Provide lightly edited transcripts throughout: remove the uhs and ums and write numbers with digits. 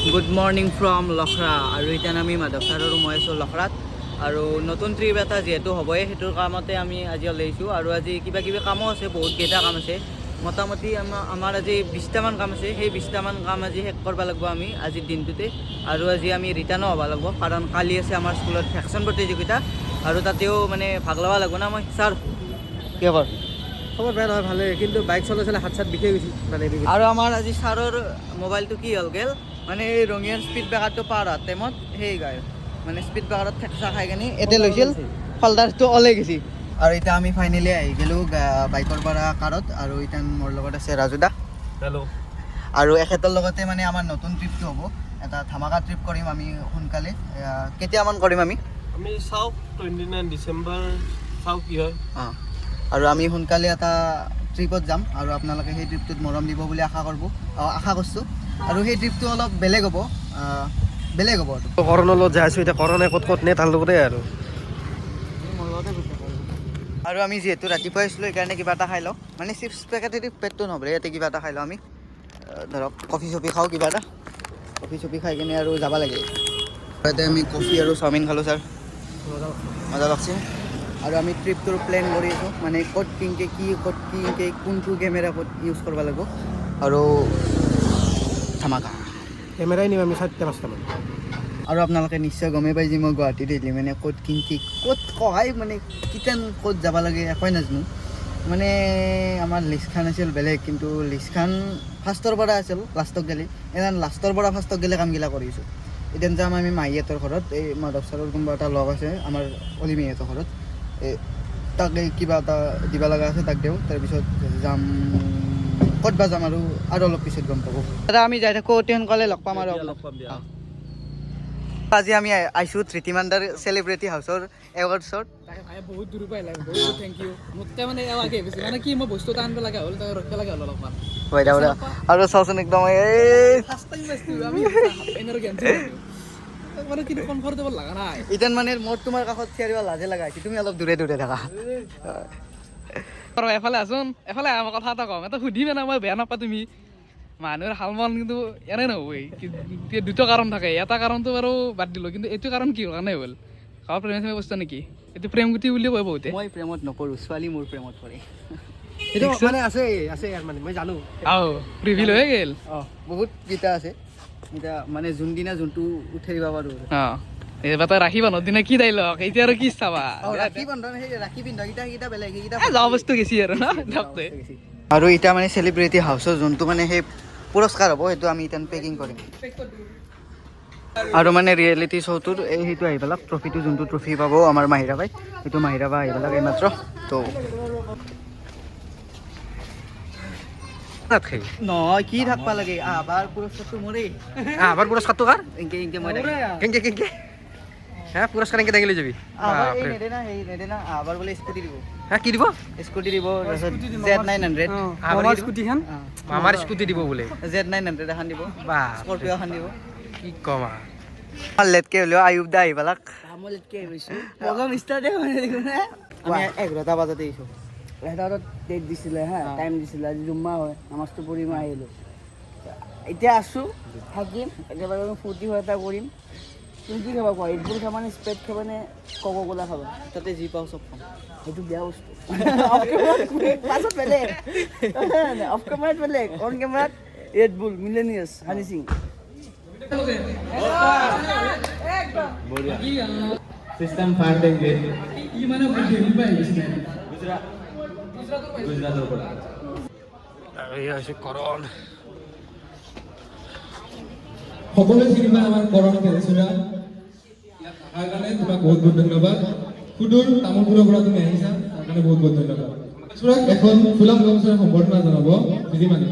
Good morning from Lokhra আৰু এতিয়া আমি মাধৱ ছাৰ আৰু মই আছোঁ লখৰাত আৰু নতুন ট্ৰিপ এটা যিহেতু হ'বই সেইটোৰ কামতে আমি আজি ওলাইছোঁ আৰু আজি কিবা কিবি কামো আছে, বহুতকেইটা কাম আছে। মোটামুটি আমাৰ আজি 20টামান কাম আছে। সেই 20টামান কাম আজি শেষ কৰিব লাগিব আমি আজিৰ দিনটোতে। আৰু আজি আমি ৰিটাৰ্ণো হ'ব লাগিব কাৰণ কালি আছে আমাৰ স্কুলত ভেকচিন প্ৰতিযোগিতা আৰু তাতেও মানে ভাগ ল'ব লাগিব না। মই ছাৰ কি খবৰ? খবৰ বেয়া নহয়, ভালেই, কিন্তু বাইক চলাই চলাই হাত চাত বিষাই গৈছে মানে। আৰু আমাৰ আজি ছাৰৰ মোবাইলটো কি হ'ল গেল মানে এই ৰঙিয়াৰ স্পীড ব্ৰেকাৰটো পাৰ হোৱাৰ টাইমত সেই গায় মানে স্পীড ব্ৰেকাৰত ঠেকচা খাই কিনে এতিয়া লৈছিল ফল্ডাৰটো ওলাই গৈছে। আৰু এতিয়া আমি ফাইনেলি আহি গ'লোঁ বাইকৰ পৰা কাৰত আৰু এতিয়া মোৰ লগত আছে ৰাজু দা। হেল্ল'। আৰু এখেতৰ লগতে মানে আমাৰ নতুন ট্ৰিপটো হ'ব, এটা ধামাকা ট্ৰিপ কৰিম আমি সোনকালে। কেতিয়ামান কৰিম আমি চাওঁ 29 ডিচেম্বৰ চাওঁ কি হয়। আৰু আমি সোনকালে এটা ট্ৰিপত যাম আৰু আপোনালোকে সেই ট্ৰিপটোত মৰম দিব বুলি আশা কৰিছোঁ। আৰু সেই ট্ৰিপটো অলপ বেলেগ হ'ব কৰণৰ লগত যাই আছোঁ এতিয়া, কৰণে ক'ত ক'ত নে তাৰ লগতে আৰু আমি যিহেতু ৰাতিপুৱাই আছিলোঁ সেইকাৰণে কিবা এটা খাই লওঁ, মানে চিপছ পেকেটেদি পেটটো নভৰে, ইয়াতে কিবা এটা খাই লওঁ আমি। ধৰক কফি চফি খাওঁ, কিবা এটা কফি চফি খাই কিনে আৰু যাব লাগে। ইয়াতে আমি কফি আৰু চাওমিন খালোঁ ছাৰ, মজা লাগছে। আৰু আমি ট্ৰিপটোৰ প্লেন কৰি আছোঁ, মানে ক'ত কিনকে কোনটো কেমেৰা ক'ত ইউজ কৰিব লাগিব আৰু ধামাকা কেমেৰাই নিম আমি 4-5টামান। আৰু আপোনালোকে নিশ্চয় গমেই পাই যে মই গুৱাহাটীত আহিলে মানে ক'ত সহায় মানে ক'ত যাব লাগে একোৱে নাজানো। মানে আমাৰ লিষ্টখন আছিল বেলেগ, কিন্তু লিষ্টখন ফাৰ্ষ্টৰ পৰা আছিল লাষ্টত গ'লে, লাষ্টৰ পৰা ফাৰ্ষ্টত গ'লে কামগিলা কৰিছোঁ। এতিয়া যাম আমি মাহীহঁতৰ ঘৰত, এই মাধৱ ছাৰৰ কোনোবা এটা লগ আছে আমাৰ অলিমাহীহঁতৰ ঘৰত, তাক কিবা এটা দিব লগা আছে, তাক দিওঁ। তাৰপিছত যাম ক'ত বা যাম আৰু অলপ পিছত গম পাব। দাদা আমি যাই থাকোঁ, অতি সোনকালে লগ পাম আৰু আজি আমি আহিছোঁ ধৃতিমান্দাৰ চেলিব্ৰিটি হাউচৰ এৱাৰ্ডছত। বহুত দূৰ পৰা আহিলা, বহুত থেংক ইউ। মোতকৈ মানে এৱাগে বেছি মানে কি মই বস্তু এটা আনিব লগা হ'ল, তাক ৰখিব লগা হ'ল অলপমান। আৰু চাওচোন একদম ফাৰ্ষ্ট টাইম পাইছোঁ আমি এনৰ গেঞ্জি মানে কিন্তু কমফৰ্টেবল লগা নাই। এতিয়া মানে মোৰ তোমাৰ কাষত থিয় দিব লাজে লগা হৈছে, তুমি অলপ দূৰে দূৰে থাকা। এফালে আছোন, এফালে আমাৰ কথা এটা কম, এটা সুধিমে না, মই বেয়া নাপাওঁ তুমি। মানুহৰ হাল মন কিন্তু এনে নহবই, দুটা কাৰণ থাকে। এটা কাৰণটো বাৰু বাদ দিলোঁ, কিন্তু এইটো কাৰণ কি কাৰণে হ'ল? কাৰোবাৰ প্ৰেমে বস্তু নেকি? এইটো প্ৰেম গুটি বুলিও কয় বহুতে। মই প্ৰেমত নপৰোঁ, ছোৱালী মোৰ প্ৰেমত পৰে। সেইটো মানে আছে ইয়াৰ মানে মই জানো। ৰিভিল হৈ গ'ল। বহুত কেইটা আছে এতিয়া, মানে যোনদিনা যোনটো উঠাই দিব পাৰোঁ। এইবাৰ তই ৰাখি বান্ধৰ দিনা কি দাই লওক, এতিয়া আৰু কি চাবা? ৰাখি বন্ধন সেই ৰাখি পিন্ধা কেইটা বেলেগ, যোৱা বস্তু গেছি আৰু না। আৰু এতিয়া মানে চেলিব্ৰিটি হাউচৰ যোনটো মানে সেই পুৰস্কাৰ হ'ব, সেইটো আমি এতিয়া পেকিং কৰিম। আৰু মানে ৰিয়েলিটি শ্ব'টোৰ সেইটো আহি পেলাক, ট্ৰফিটো যোনটো ট্ৰফি পাব আমাৰ মাহিৰা বাই, সেইটো মাহিৰা বাই আহি পেলাক এইমাত্ৰ। তো নহয় কি থাকবা লাগে, আবাৰ পুৰস্কাৰটো মোৰেই। আবাৰ পুৰস্কাৰটো কাৰ? এনকে মই কেংকে হ্যাঁ পুৰস্কাৰ এনকে দাঙি লৈ যাবি। আবাৰ বোলে স্কুটি দিব। হ্যাঁ কি দিব? স্কুটি দিব, Z900 আমাৰ স্কুটিখন, আমাৰ স্কুটি দিব বোলে। Z900 এখন দিব, স্কৰপিঅ এখন দিব। কি কম আৰু লেটকে হ'লেও আয়ুব দা আহি পেলাক। মই লেটকে আহিছোঁ, প্ৰগ্ৰাম ষ্টাৰ্টে হোৱা নাই দেখোন। আমি 11টা বজাতে আহিছোঁ। এটা ডেট দিছিলে হা, টাইম দিছিলে, আজি জুম্মা হয়, নামাজটো পঢ়ি মই আহিলোঁ। এতিয়া আছোঁ, থাকিম, একেবাৰে ফূৰ্তি এটা কৰিম। তুমি কি খাবা কোৱা? এইবোৰ খাবা নে স্প্ৰেড খাবা নে কক' ক'লা খাবা? তাতে যি পাওঁ চব খাম। সেইটো বেয়া বস্তু। পাছত বেলেগ, অফ কেমেৰাত বেলেগ, অন কেমেৰাত Red Bull, মিলেনিয়াছ, Honey Singh. System fire দেংগে ই মানে দিল্লী পৰা আহিছিলে, গুজৰাটৰ পৰা। আৰু এই হৈছে কৰণ। সকলোৱে চিনি পায় আমাৰ কৰণ কেলেচুৰা। ইয়াত অহাৰ কাৰণে তোমাক বহুত বহুত ধন্যবাদ। সুদূৰ তামোলপুৰৰ পৰা তুমি আহিছা, তাৰ কাৰণে বহুত বহুত ধন্যবাদ। কেলেচুৰাক এখন ফুলাম গামোচাৰে সম্বৰ্ধনা জনাব দিদিমানে।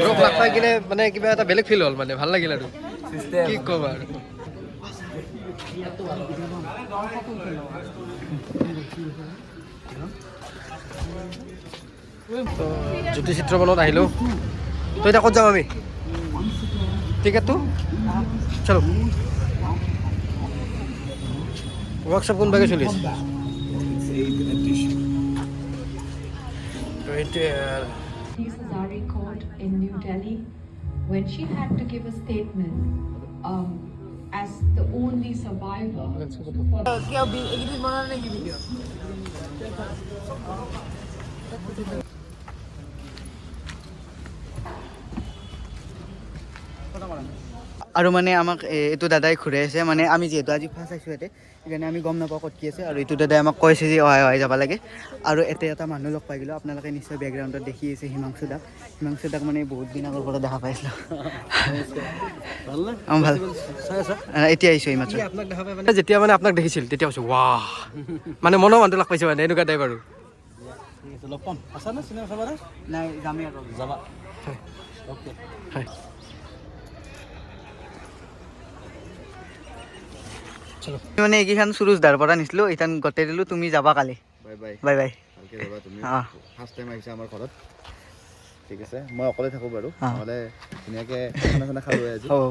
ব্ৰক লাগ পাই কিনে মানে কিবা এটা বেলেগ ফিল হ'ল, মানে ভাল লাগিল আৰু কি ক'ম আৰু। জ্যোতি চিত্ৰবনত আহিলোঁ। তো এতিয়া ক'ত যাম আমি? টিকেটটো চলো। ৱৰ্কশ্বপ কোনভাগে চলি আছে? তো এইটোৱে when she had to give a statement as the only survivor. আৰু মানে আমাক এইটো দাদাই ঘূৰাই আছে মানে আমি যিহেতু আজি ফাৰ্ষ্ট আহিছোঁ ইয়াতে সেইকাৰণে আমি গম নাপাওঁ ক'ত কি আছে আৰু এইটো দাদাই আমাক কৈছে যে অহাই যাব লাগে আৰু এটা মানুহ লগ পাই গ'লোঁ আপোনালোকে নিশ্চয় বেকগ্ৰাউণ্ডত দেখি আছে হিমাংশু দাক মানে বহুত দিন আগৰ পৰা দেখা পাইছিলোঁ অঁ ভাল এতিয়া আহিছোঁ এই মাত্ৰ আপোনাক দেখা পাই মানে যেতিয়া মানে আপোনাক দেখিছিল তেতিয়া কৈছোঁ ৱাহ মানে মনৰ মানুহটো লগ পাইছে মানে এনেকুৱা টাইপ আৰু নাই যামেই আৰু যাবা হয় মানে এইকেইখন সুৰুজদাৰ পৰা নিছিলোঁ এইখন গোটেই দিলোঁ তুমি যাবা কালি বাই বাই ভালকে যাবা তুমি অঁ ফাৰ্ষ্ট টাইম আহিছা আমাৰ ঘৰত ঠিক আছে মই অকলে থাকোঁ বাৰু অঁ। নহ'লে ধুনীয়াকৈ খানা চানা খালোঁ আজি হ'ব